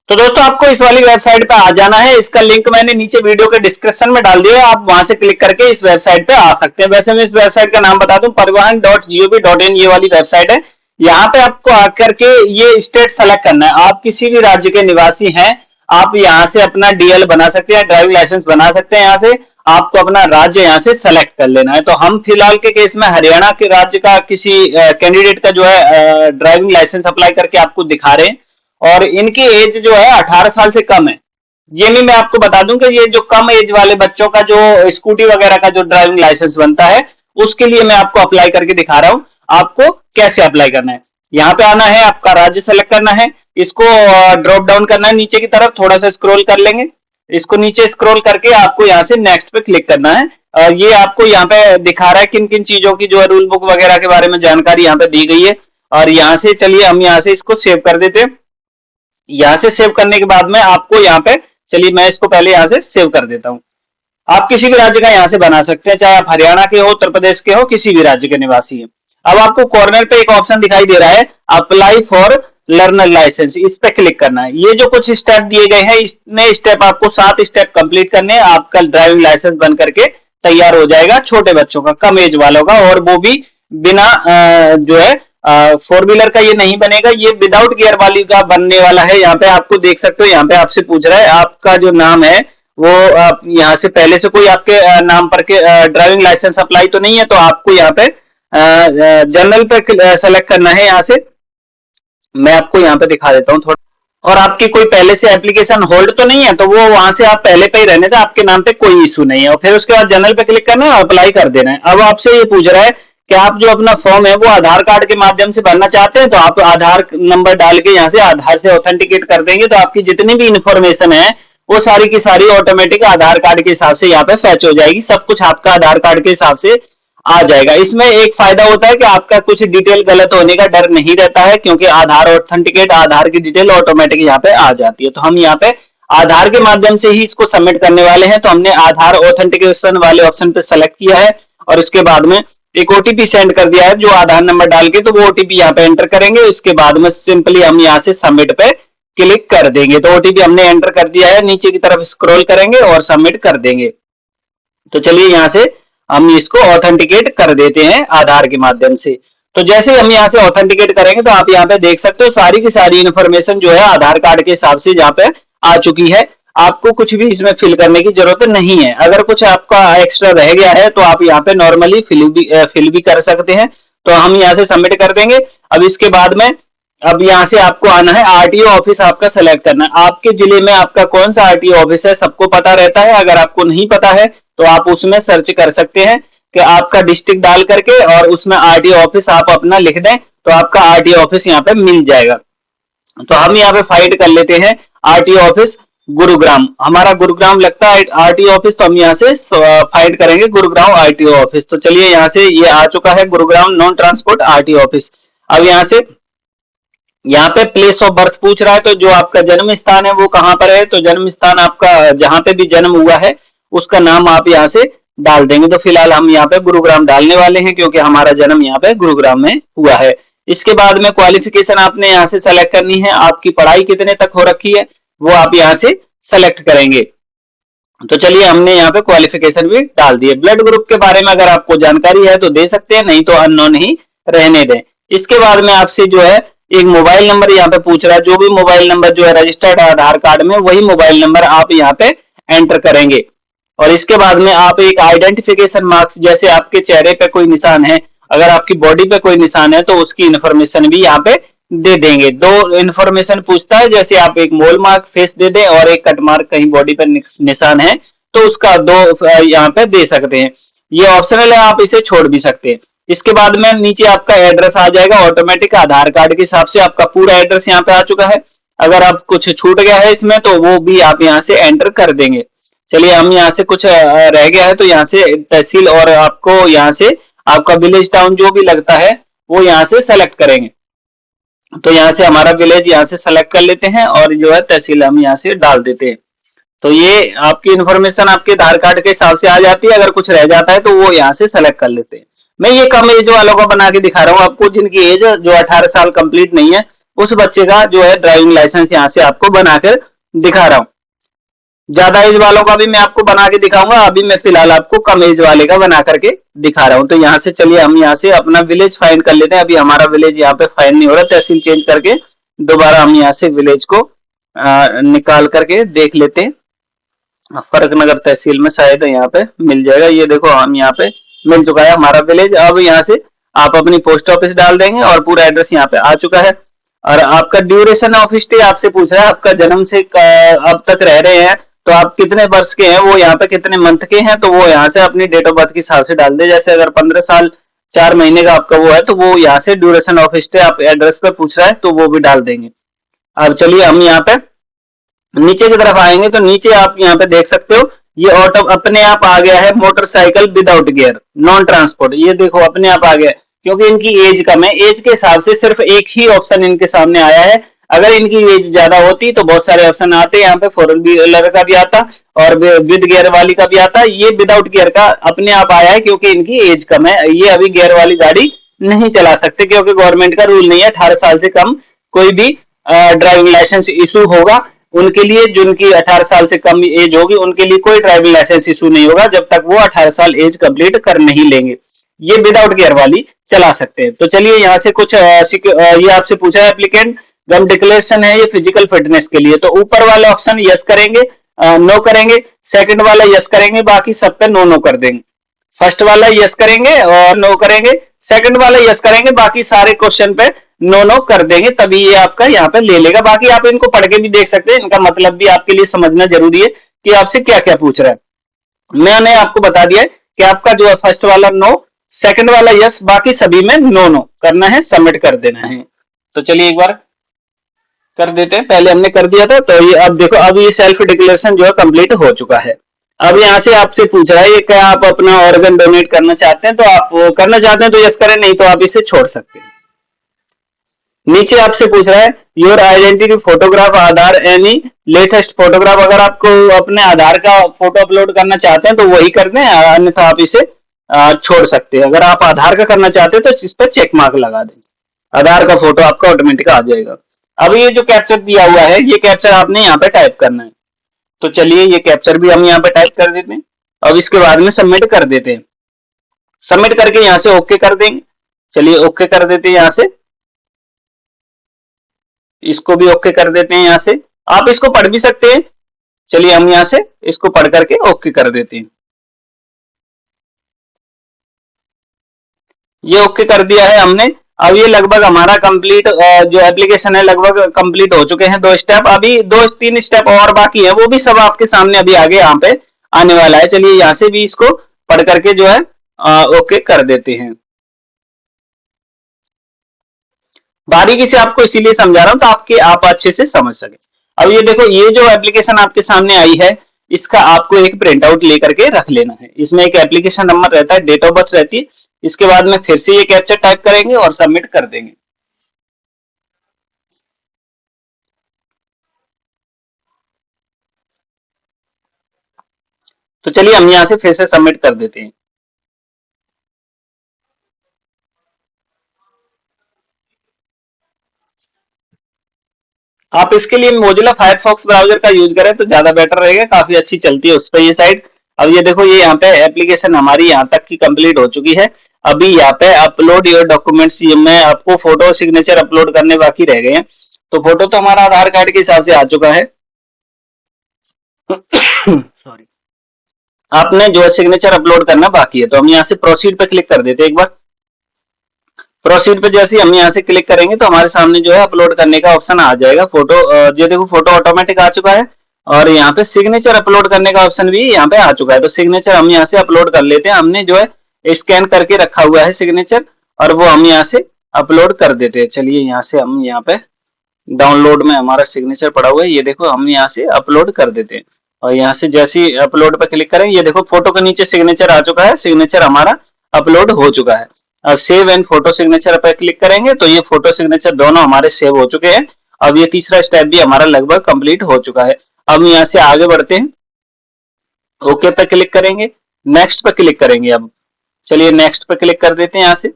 तो दोस्तों आपको इस वाली वेबसाइट पे आ जाना है। इसका लिंक मैंने नीचे वीडियो के डिस्क्रिप्शन में डाल दिया है, आप वहां से क्लिक करके इस वेबसाइट पे आ सकते हैं। वैसे मैं इस वेबसाइट का नाम बता दूं, परिवहन.gov.in ये वाली वेबसाइट है। यहाँ पे आपको आकर के ये स्टेट सेलेक्ट करना है। आप किसी भी राज्य के निवासी हैं, आप यहाँ से अपना डीएल बना सकते हैं, ड्राइविंग लाइसेंस बना सकते हैं। यहाँ से आपको अपना राज्य यहाँ से सेलेक्ट कर लेना है। तो हम फिलहाल के केस में हरियाणा के राज्य का किसी कैंडिडेट का जो है ड्राइविंग लाइसेंस अप्लाई करके आपको दिखा रहे हैं, और इनकी एज जो है 18 साल से कम है। ये भी मैं आपको बता दूं कि ये जो कम एज वाले बच्चों का जो स्कूटी वगैरह का जो ड्राइविंग लाइसेंस बनता है, उसके लिए मैं आपको अप्लाई करके दिखा रहा हूं आपको कैसे अप्लाई करना है। यहाँ पे आना है, आपका राज्य सेलेक्ट करना है, इसको ड्रॉप डाउन करना है नीचे की तरफ, थोड़ा सा स्क्रॉल कर लेंगे। इसको नीचे स्क्रॉल करके आपको यहाँ से नेक्स्ट पे क्लिक करना है। ये आपको यहाँ पे दिखा रहा है किन किन चीजों की जो है रूल बुक वगैरह के बारे में जानकारी यहाँ पे दी गई है। और यहाँ से चलिए हम यहाँ से इसको सेव कर देते हैं। यहाँ से सेव करने के बाद में आपको यहाँ पे, चलिए मैं इसको पहले यहाँ से सेव कर देता हूँ। आप किसी भी राज्य का यहाँ से बना सकते हैं, चाहे आप हरियाणा के हो, उत्तर प्रदेश के हो, किसी भी राज्य के निवासी हैं। अब आपको कॉर्नर पे एक ऑप्शन दिखाई दे रहा है, अप्लाई फॉर लर्नर लाइसेंस, इस पे क्लिक करना है। ये जो कुछ स्टेप दिए गए हैं, इतने स्टेप आपको 7 स्टेप कंप्लीट करने हैं, आपका ड्राइविंग लाइसेंस बन करके तैयार हो जाएगा छोटे बच्चों का, कम एज वालों का, और वो भी बिना जो है 4 व्हीलर का ये नहीं बनेगा, ये विदाउट गियर वाली का बनने वाला है। यहाँ पे आपको देख सकते हो, यहाँ पे आपसे पूछ रहा है आपका जो नाम है वो आप यहाँ से पहले से कोई आपके नाम पर के ड्राइविंग लाइसेंस अप्लाई तो नहीं है, तो आपको यहाँ पे जनरल पे सेलेक्ट करना है। यहाँ से मैं आपको यहाँ पे दिखा देता हूँ थोड़ा। और आपकी कोई पहले से एप्लीकेशन होल्ड तो नहीं है, तो वो वहां से आप पहले पे ही रहने से आपके नाम पे कोई इशू नहीं है। और फिर उसके बाद जनरल पे क्लिक करना है, अप्लाई कर देना है। अब आपसे ये पूछ रहा है कि आप जो अपना फॉर्म है वो आधार कार्ड के माध्यम से भरना चाहते हैं, तो आप आधार नंबर डाल के यहाँ से आधार से ऑथेंटिकेट कर देंगे, तो आपकी जितनी भी इंफॉर्मेशन है वो सारी की सारी ऑटोमेटिक आधार कार्ड के हिसाब से यहाँ पे फैच हो जाएगी। सब कुछ आपका आधार कार्ड के हिसाब से आ जाएगा। इसमें एक फायदा होता है कि आपका कुछ डिटेल गलत होने का डर नहीं रहता है, क्योंकि आधार ऑथेंटिकेट, आधार की डिटेल ऑटोमेटिक यहाँ पे आ जाती है। तो हम यहाँ पे आधार के माध्यम से ही इसको सबमिट करने वाले हैं, तो हमने आधार ऑथेंटिकेशन वाले ऑप्शन पे सेलेक्ट किया है, और उसके बाद में एक ओटीपी सेंड कर दिया है जो आधार नंबर डाल के, तो वो ओटीपी यहाँ पे एंटर करेंगे। उसके बाद में सिंपली हम यहाँ से सबमिट पे क्लिक कर देंगे। तो ओटीपी हमने एंटर कर दिया है, नीचे की तरफ स्क्रॉल करेंगे और सबमिट कर देंगे। तो चलिए यहाँ से हम इसको ऑथेंटिकेट कर देते हैं आधार के माध्यम से। तो जैसे हम यहाँ से ऑथेंटिकेट करेंगे, तो आप यहाँ पे देख सकते हो सारी की सारी इन्फॉर्मेशन जो है आधार कार्ड के हिसाब से यहाँ पे आ चुकी है। आपको कुछ भी इसमें फिल करने की जरूरत नहीं है। अगर कुछ आपका एक्स्ट्रा रह गया है तो आप यहाँ पे नॉर्मली फिल भी कर सकते हैं। तो हम यहाँ से सबमिट कर देंगे। अब इसके बाद में अब यहाँ से आपको आना है, आरटीओ ऑफिस आपका सेलेक्ट करना है। आपके जिले में आपका कौन सा आरटीओ ऑफिस है सबको पता रहता है। अगर आपको नहीं पता है तो आप उसमें सर्च कर सकते हैं कि आपका डिस्ट्रिक्ट डाल करके, और उसमें आरटीओ ऑफिस आप अपना लिख दें तो आपका आरटीओ ऑफिस यहाँ पे मिल जाएगा। तो हम यहाँ पे फाइंड कर लेते हैं आरटीओ ऑफिस गुरुग्राम, हमारा गुरुग्राम लगता है आरटीओ ऑफिस, तो हम यहाँ से फाइंड करेंगे गुरुग्राम आरटीओ ऑफिस। तो चलिए यहाँ से ये आ चुका है Gurugram non transport RTO office. अब यहाँ पे प्लेस ऑफ बर्थ पूछ रहा है, तो जो आपका जन्म स्थान है वो कहाँ पर है, तो जन्म स्थान आपका जहां पे भी जन्म हुआ है उसका नाम आप यहाँ से डाल देंगे। तो फिलहाल हम यहाँ पे गुरुग्राम डालने वाले हैं, क्योंकि हमारा जन्म यहाँ पे गुरुग्राम में हुआ है। इसके बाद में क्वालिफिकेशन आपने यहाँ से सेलेक्ट करनी है, आपकी पढ़ाई कितने तक हो रखी है वो आप यहाँ से सेलेक्ट करेंगे। तो चलिए हमने यहाँ पे क्वालिफिकेशन भी डाल दिए। ब्लड ग्रुप के बारे में अगर आपको जानकारी है तो दे सकते हैं, नहीं तो अननोन ही रहने दें। इसके बाद में आपसे जो है एक मोबाइल नंबर यहाँ पे पूछ रहा है, जो भी मोबाइल नंबर जो है रजिस्टर्ड आधार कार्ड में वही मोबाइल नंबर आप यहाँ पे एंटर करेंगे। और इसके बाद में आप एक आइडेंटिफिकेशन मार्क्स, जैसे आपके चेहरे पे कोई निशान है, अगर आपकी बॉडी पे कोई निशान है तो उसकी इंफॉर्मेशन भी यहाँ पे दे देंगे। 2 इंफॉर्मेशन पूछता है, जैसे आप एक मोल मार्क फेस दे दें और एक कट मार्क कहीं बॉडी पर निशान है तो उसका 2 यहाँ पे दे सकते हैं। ये ऑप्शनल है, आप इसे छोड़ भी सकते हैं। इसके बाद में नीचे आपका एड्रेस आ जाएगा ऑटोमेटिक, आधार कार्ड के हिसाब से आपका पूरा एड्रेस यहाँ पे आ चुका है। अगर आप कुछ छूट गया है इसमें तो वो भी आप यहाँ से एंटर कर देंगे। चलिए हम यहाँ से कुछ रह गया है तो यहाँ से तहसील और आपको यहाँ से आपका विलेज टाउन जो भी लगता है वो यहाँ से सेलेक्ट करेंगे। तो यहाँ से हमारा विलेज यहाँ से सेलेक्ट कर लेते हैं और जो है तहसील हम यहाँ से डाल देते हैं। तो ये आपकी इन्फॉर्मेशन आपके आधार कार्ड के हिसाब से आ जाती है। अगर कुछ रह जाता है तो वो यहाँ से सेलेक्ट कर लेते हैं। मैं ये कम एज वालों को बना के दिखा रहा हूँ आपको, जिनकी एज जो 18 साल कंप्लीट नहीं है उस बच्चे का जो है ड्राइविंग लाइसेंस यहाँ से आपको बनाकर दिखा रहा हूँ। ज्यादा एज वालों का भी मैं आपको बना के दिखाऊंगा, अभी मैं फिलहाल आपको कम एज वाले का बना करके दिखा रहा हूँ। तो यहाँ से चलिए हम यहाँ से अपना विलेज फाइंड कर लेते हैं। अभी हमारा विलेज यहाँ पे फाइंड नहीं हो रहा, तहसील चेंज करके दोबारा हम यहाँ से विलेज को निकाल करके देख लेते हैं। फर्रुखनगर तहसील में शायद यहाँ पे मिल जाएगा। ये देखो हम यहाँ पे मिल चुका है हमारा विलेज। अब यहाँ से आप अपनी पोस्ट ऑफिस डाल देंगे और पूरा एड्रेस यहाँ पे आ चुका है। और आपका ड्यूरेशन ऑफ स्टे आपसे पूछ रहा है, आपका जन्म से अब तक रह रहे हैं तो आप कितने वर्ष के हैं, वो यहाँ पे कितने मंथ के हैं, तो वो यहाँ से अपनी डेट ऑफ बर्थ के हिसाब से डाल दे। जैसे अगर 15 साल 4 महीने का आपका वो है तो वो यहाँ से ड्यूरेशन ऑफ स्टे आप एड्रेस पे पूछ रहा है तो वो भी डाल देंगे। अब चलिए हम यहाँ पे नीचे की तरफ आएंगे तो नीचे आप यहाँ पे देख सकते हो ये ऑटो अपने आप आ गया है, motorcycle without gear non transport. ये देखो अपने आप आ गया क्योंकि इनकी एज कम है। एज के हिसाब से सिर्फ एक ही ऑप्शन इनके सामने आया है। अगर इनकी एज ज्यादा होती तो बहुत सारे ऑप्शन आते, यहाँ पे 4 व्हीलर का भी आता और विद गियर वाली का भी आता। ये विदाउट गियर का अपने आप आया है क्योंकि इनकी एज कम है। ये अभी गियर वाली गाड़ी नहीं चला सकते क्योंकि गवर्नमेंट का रूल नहीं है 18 साल से कम कोई भी ड्राइविंग लाइसेंस इशू होगा उनके लिए। जिनकी 18 साल से कम एज होगी उनके लिए कोई ड्राइविंग लाइसेंस इशू नहीं होगा जब तक वो 18 साल एज कंप्लीट कर नहीं लेंगे। ये विदाउट गियर वाली चला सकते हैं। तो चलिए यहाँ से कुछ ये आपसे पूछा है एप्लीकेंट गम डिक्लेरेशन है ये फिजिकल फिटनेस के लिए, तो ऊपर वाला ऑप्शन यस करेंगे, नो करेंगे। सेकंड वाला यस करेंगे, बाकी सब पे नो नो कर देंगे। फर्स्ट वाला यस करेंगे और नो करेंगे, सेकंड वाला यस करेंगे, बाकी सारे क्वेश्चन पे नो नो कर देंगे, तभी ये आपका यहाँ पे ले लेगा। बाकी आप इनको पढ़ के भी देख सकते हैं, इनका मतलब भी आपके लिए समझना जरूरी है कि आपसे क्या क्या पूछ रहा है। मैंने आपको बता दिया है कि आपका जो है फर्स्ट वाला नो, सेकंड वाला यस, बाकी सभी में नो नो करना है, सबमिट कर देना है। तो चलिए एक बार कर देते हैं, पहले हमने कर दिया था। तो ये अब देखो अब ये सेल्फ डिक्लेरेशन जो है कंप्लीट हो चुका है। अब यहाँ से आपसे पूछ रहा है क्या आप अपना ऑर्गन डोनेट करना चाहते हैं, तो आप करना चाहते हैं तो यस करें, नहीं तो आप इसे छोड़ सकते हैं। नीचे आपसे पूछ रहा है your identity photograph Aadhaar any latest photograph, अगर आपको अपने आधार का फोटो अपलोड करना चाहते हैं तो वही कर दें, अन्यथा आप इसे छोड़ सकते हैं। अगर आप आधार का करना चाहते हैं तो इस पर चेक मार्क लगा दें, आधार का फोटो आपका ऑटोमेटिक आ जाएगा। अब ये जो कैप्चर दिया हुआ है ये कैप्चर आपने यहाँ पे टाइप करना है। तो चलिए ये कैप्चर भी हम यहाँ पे टाइप कर देते हैं। अब इसके बाद में सबमिट कर देते हैं। सबमिट करके यहाँ से ओके कर देंगे। चलिए ओके कर देते हैं यहाँ से, इसको भी ओके कर देते हैं यहाँ से। आप इसको पढ़ भी सकते हैं। चलिए हम यहाँ से इसको पढ़ करके ओके कर देते हैं। ये ओके कर दिया है हमने। अब ये लगभग हमारा कंप्लीट जो एप्लीकेशन है लगभग कंप्लीट हो चुके हैं। 2 स्टेप अभी 2-3 स्टेप और बाकी है, वो भी सब आपके सामने अभी आगे यहाँ पे आने वाला है। चलिए यहाँ से भी इसको पढ़ करके जो है ओके कर देते हैं। बारीकी से आपको इसीलिए समझा रहा हूं तो आप अच्छे से समझ सके। अब ये देखो ये जो एप्लीकेशन आपके सामने आई है इसका आपको एक प्रिंट आउट लेकर के रख लेना है। इसमें एक एप्लीकेशन नंबर रहता है, डेट ऑफ बर्थ रहती है। इसके बाद में फिर से ये कैप्चर टाइप करेंगे और सबमिट कर देंगे। तो चलिए हम यहाँ से फिर से सबमिट कर देते हैं। आप इसके लिए मोजिला फायरफॉक्स ब्राउजर का यूज करें तो ज्यादा बेटर रहेगा, काफी अच्छी चलती है उस पर ये साइट। अब ये देखो ये यहाँ पे एप्लीकेशन हमारी यहाँ तक की कंप्लीट हो चुकी है। अभी यहाँ पे अपलोड योर डॉक्यूमेंट्स में आपको फोटो सिग्नेचर अपलोड करने बाकी रह गए हैं। तो फोटो तो हमारा आधार कार्ड के हिसाब से आ चुका है। सॉरी, आपने जो है सिग्नेचर अपलोड करना बाकी है। तो हम यहाँ से प्रोसीड पे क्लिक कर देते हैं एक बार। प्रोसीड पे जैसे हम यहाँ से क्लिक करेंगे तो हमारे सामने जो है अपलोड करने का ऑप्शन आ जाएगा। फोटो ये देखो फोटो ऑटोमेटिक आ चुका है और यहाँ पे सिग्नेचर अपलोड करने का ऑप्शन भी यहाँ पे आ चुका है। तो सिग्नेचर हम यहाँ से अपलोड कर लेते हैं। हमने जो है स्कैन करके रखा हुआ है सिग्नेचर और वो हम यहाँ से अपलोड कर देते हैं। चलिए यहाँ से हम यहाँ पे डाउनलोड में हमारा सिग्नेचर पड़ा हुआ है, ये देखो हम यहाँ से अपलोड कर देते हैं। और यहाँ से जैसे ही अपलोड पे क्लिक करें ये देखो फोटो के नीचे सिग्नेचर आ चुका है, सिग्नेचर हमारा अपलोड हो चुका है। अब सेव एंड फोटो सिग्नेचर पर क्लिक करेंगे तो ये फोटो सिग्नेचर दोनों हमारे सेव हो चुके हैं। अब ये तीसरा स्टेप भी हमारा लगभग कंप्लीट हो चुका है। अब यहाँ से आगे बढ़ते हैं, ओके पे क्लिक करेंगे, नेक्स्ट पे क्लिक करेंगे। अब चलिए नेक्स्ट पे क्लिक कर देते हैं यहाँ से।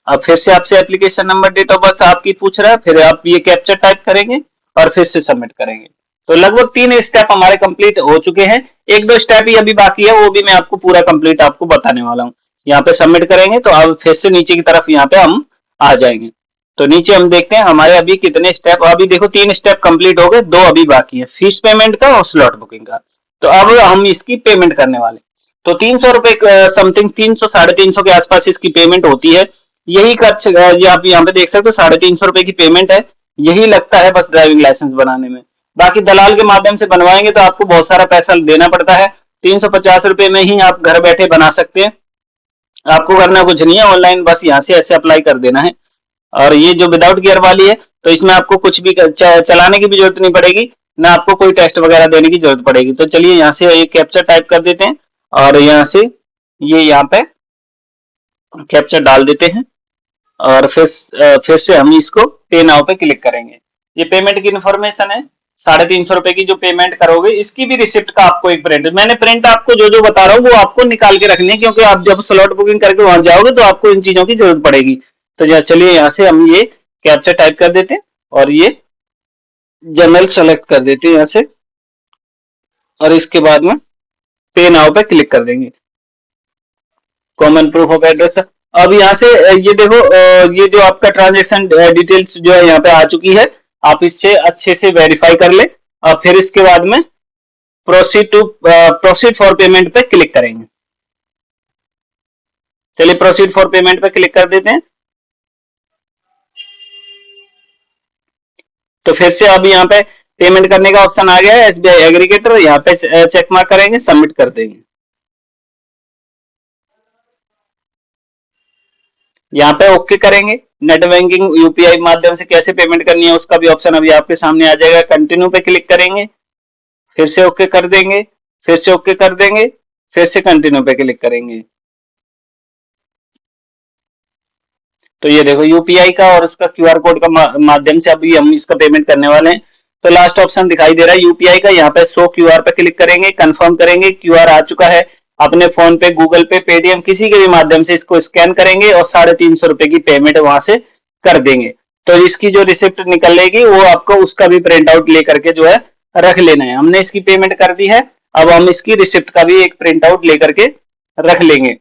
अब फिर से आपसे application number, date of birth आपकी पूछ रहा है, फिर आप ये कैप्चा टाइप करेंगे और फिर से सबमिट करेंगे। तो लगभग 3 स्टेप हमारे कंप्लीट हो चुके हैं। 1-2 स्टेप ही अभी बाकी है, वो भी मैं आपको पूरा कंप्लीट आपको बताने वाला हूँ। यहाँ पे सबमिट करेंगे तो अब फिर से नीचे की तरफ यहाँ पे हम आ जाएंगे। तो नीचे हम देखते हैं हमारे अभी कितने स्टेप, अभी देखो 3 स्टेप कंप्लीट हो गए, 2 अभी बाकी है, फीस पेमेंट का और स्लॉट बुकिंग का। तो अब हम इसकी पेमेंट करने वाले। तो 300 रुपए समथिंग, 300 350 के आसपास इसकी पेमेंट होती है। यही खर्च ये आप यहाँ पे देख सकते हो, 350 रुपए की पेमेंट है। यही लगता है बस ड्राइविंग लाइसेंस बनाने में। बाकी दलाल के माध्यम से बनवाएंगे तो आपको बहुत सारा पैसा देना पड़ता है। 350 रुपए में ही आप घर बैठे बना सकते हैं। आपको करना कुछ नहीं है, ऑनलाइन बस यहाँ से ऐसे अप्लाई कर देना है। और ये जो विदाउट गियर वाली है, तो इसमें आपको कुछ भी चलाने की भी जरूरत नहीं पड़ेगी, ना आपको कोई टेस्ट वगैरह देने की जरूरत पड़ेगी। तो चलिए यहाँ से ये कैप्चा टाइप कर देते हैं और यहाँ से ये यहाँ पे कैप्चा डाल देते हैं और फिर से हम इसको पे नाउ पे क्लिक करेंगे। ये पेमेंट की इन्फॉर्मेशन है। 350 रुपए की जो पेमेंट करोगे, इसकी भी रिसिप्ट का आपको एक प्रिंट, मैंने प्रिंट आपको जो जो बता रहा हूँ वो आपको निकाल के रखनी है, क्योंकि आप जब स्लॉट बुकिंग करके वहां जाओगे तो आपको इन चीजों की जरूरत पड़ेगी। तो चलिए यहाँ से हम ये कैप्चा टाइप कर देते हैं और ये जनरल सेलेक्ट कर देते हैं यहाँ से, और इसके बाद में पे नाउ पे क्लिक कर देंगे। Common proof of address. अब यहाँ से ये देखो, ये जो आपका ट्रांजेक्शन डिटेल्स जो है यहाँ पे आ चुकी है, आप इससे अच्छे से वेरीफाई कर ले। और फिर इसके बाद में प्रोसीड फॉर पेमेंट पे क्लिक करेंगे। चलिए प्रोसीड फॉर पेमेंट पे क्लिक कर देते हैं। तो फिर से अब यहाँ पे पेमेंट करने का ऑप्शन आ गया है, एसबीआई एग्रीगेटर, यहाँ पे चेक मार्क करेंगे, सबमिट कर देंगे। यहाँ पे ओके करेंगे। नेट बैंकिंग यूपीआई माध्यम से कैसे पेमेंट करनी है उसका भी ऑप्शन अभी आपके सामने आ जाएगा। कंटिन्यू पे क्लिक करेंगे, फिर से ओके कर देंगे, फिर से ओके कर देंगे, फिर से कंटिन्यू पे क्लिक करेंगे। तो ये देखो यूपीआई का और उसका क्यूआर कोड का माध्यम से अभी हम इसका पेमेंट करने वाले हैं। तो लास्ट ऑप्शन दिखाई दे रहा है यूपीआई का, यहाँ पे शो क्यूआर पे क्लिक करेंगे, कंफर्म करेंगे, क्यूआर आ चुका है। अपने फोन पे, गूगल पे, पेटीएम किसी के भी माध्यम से इसको स्कैन करेंगे और 350 रुपए की पेमेंट वहां से कर देंगे। तो इसकी जो रिसिप्ट निकलेगी वो आपको उसका भी प्रिंट आउट लेकर के जो है रख लेना है। हमने इसकी पेमेंट कर दी है, अब हम इसकी रिसिप्ट का भी एक प्रिंट आउट लेकर के रख लेंगे।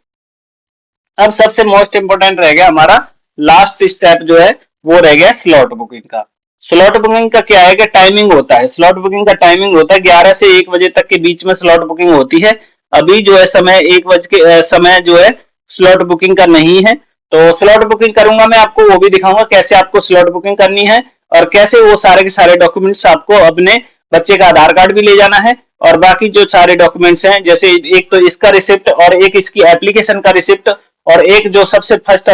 अब सबसे मोस्ट इंपोर्टेंट रह गया हमारा लास्ट स्टेप जो है, वो रह गया स्लॉट बुकिंग का। स्लॉट बुकिंग का क्या है कि टाइमिंग होता है, स्लॉट बुकिंग का टाइमिंग होता है 11 से 1 बजे तक के बीच में स्लॉट बुकिंग होती है। अभी जो है समय 1 बज के समय जो है स्लॉट बुकिंग का नहीं है। तो स्लॉट बुकिंग करूंगा मैं, आपको वो भी दिखाऊंगा कैसे आपको स्लॉट बुकिंग करनी है और कैसे वो सारे के सारे डॉक्यूमेंट्स आपको अपने बच्चे का आधार कार्ड भी ले जाना है और बाकी जो सारे डॉक्यूमेंट्स हैं, जैसे एक तो इसका रिसिप्ट और एक इसकी एप्लीकेशन का रिसिप्ट और एक जो सबसे फर्स्ट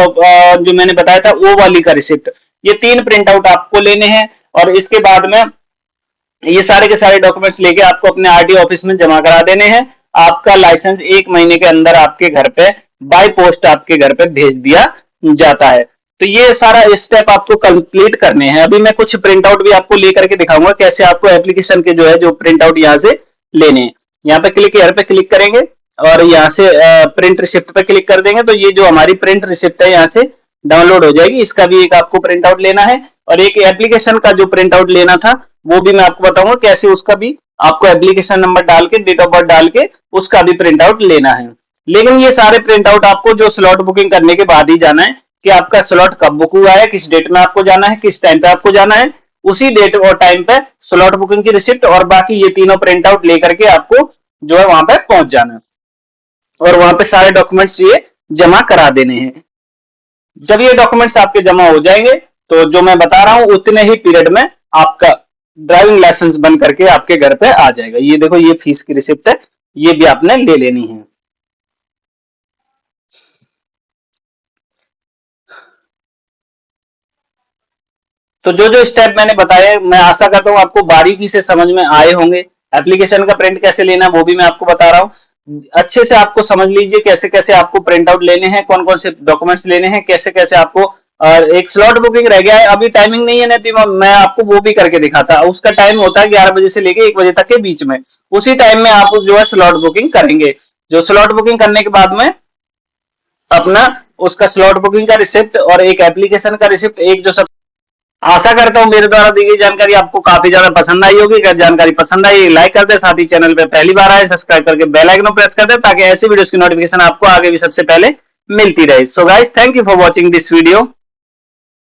जो मैंने बताया था वो वाली का रिसिप्ट, ये 3 प्रिंट आउट आपको लेने हैं। और इसके बाद में ये सारे के सारे डॉक्यूमेंट्स लेके आपको अपने आरटीओ ऑफिस में जमा करा देने हैं। आपका लाइसेंस 1 महीने के अंदर आपके घर पे बाय पोस्ट आपके घर पे भेज दिया जाता है। तो ये सारा स्टेप आपको कंप्लीट करने हैं। अभी मैं कुछ प्रिंट आउट भी आपको लेकर के दिखाऊंगा कैसे आपको एप्लीकेशन के जो है जो प्रिंट आउट यहाँ से लेने हैं। यहाँ पे क्लिक यहाँ पे क्लिक करेंगे और यहाँ से प्रिंट रिसिप्ट पे क्लिक कर देंगे, तो ये जो हमारी प्रिंट रिसिप्ट है यहाँ से डाउनलोड हो जाएगी। इसका भी एक आपको प्रिंट आउट लेना है और एक एप्लीकेशन का जो प्रिंट आउट लेना था वो भी मैं आपको बताऊंगा कैसे, उसका भी आपको एप्लीकेशन नंबर डाल के, डेट ऑफ बर्थ डाल के उसका भी प्रिंट आउट लेना है। लेकिन ये सारे प्रिंट आउट आपको जो स्लॉट बुकिंग करने के बाद ही जाना है कि आपका स्लॉट कब बुक हुआ है, किस डेट में आपको जाना है, किस टाइम पे आपको जाना है, उसी डेट और टाइम पे स्लॉट बुकिंग की रिसिप्ट और बाकी ये तीनों प्रिंट आउट लेकर के आपको जो है वहां पे पहुंच जाना है और वहां पे सारे डॉक्यूमेंट्स ये जमा करा देने हैं। जब ये डॉक्यूमेंट्स आपके जमा हो जाएंगे तो जो मैं बता रहा हूं उतने ही पीरियड में आपका ड्राइविंग लाइसेंस बन करके आपके घर पे आ जाएगा। ये देखो ये फीस की रिसिप्ट है, ये भी आपने ले लेनी है। तो जो जो स्टेप मैंने बताए, मैं आशा करता हूँ आपको बारीकी से समझ में आए होंगे। एप्लीकेशन का प्रिंट कैसे लेना है वो भी मैं आपको बता रहा हूँ। अच्छे से आपको समझ लीजिए कैसे कैसे आपको प्रिंट आउट लेने हैं, कौन कौन से डॉक्यूमेंट्स लेने हैं, कैसे कैसे आपको। और एक स्लॉट बुकिंग रह गया है, अभी टाइमिंग नहीं है ना, तो मैं आपको वो भी करके दिखाता। उसका टाइम होता है 11 बजे से लेके 1 बजे तक के बीच में। उसी टाइम में आप जो है स्लॉट बुकिंग करेंगे। जो स्लॉट बुकिंग करने के बाद में अपना उसका स्लॉट बुकिंग का रिसिप्ट और एक एप्लीकेशन का रिसिप्ट, एक जो सब। आशा करता हूँ मेरे द्वारा दी गई जानकारी आपको काफी ज्यादा पसंद आई होगी। अगर जानकारी पसंद आई लाइक कर दे, साथ ही चैनल पे पहली बार आए सब्सक्राइब करके बेल आइकन प्रेस कर दे, ताकि ऐसी वीडियोस की नोटिफिकेशन आपको आगे भी सबसे पहले मिलती रहे। So guys, thank you for watching this video.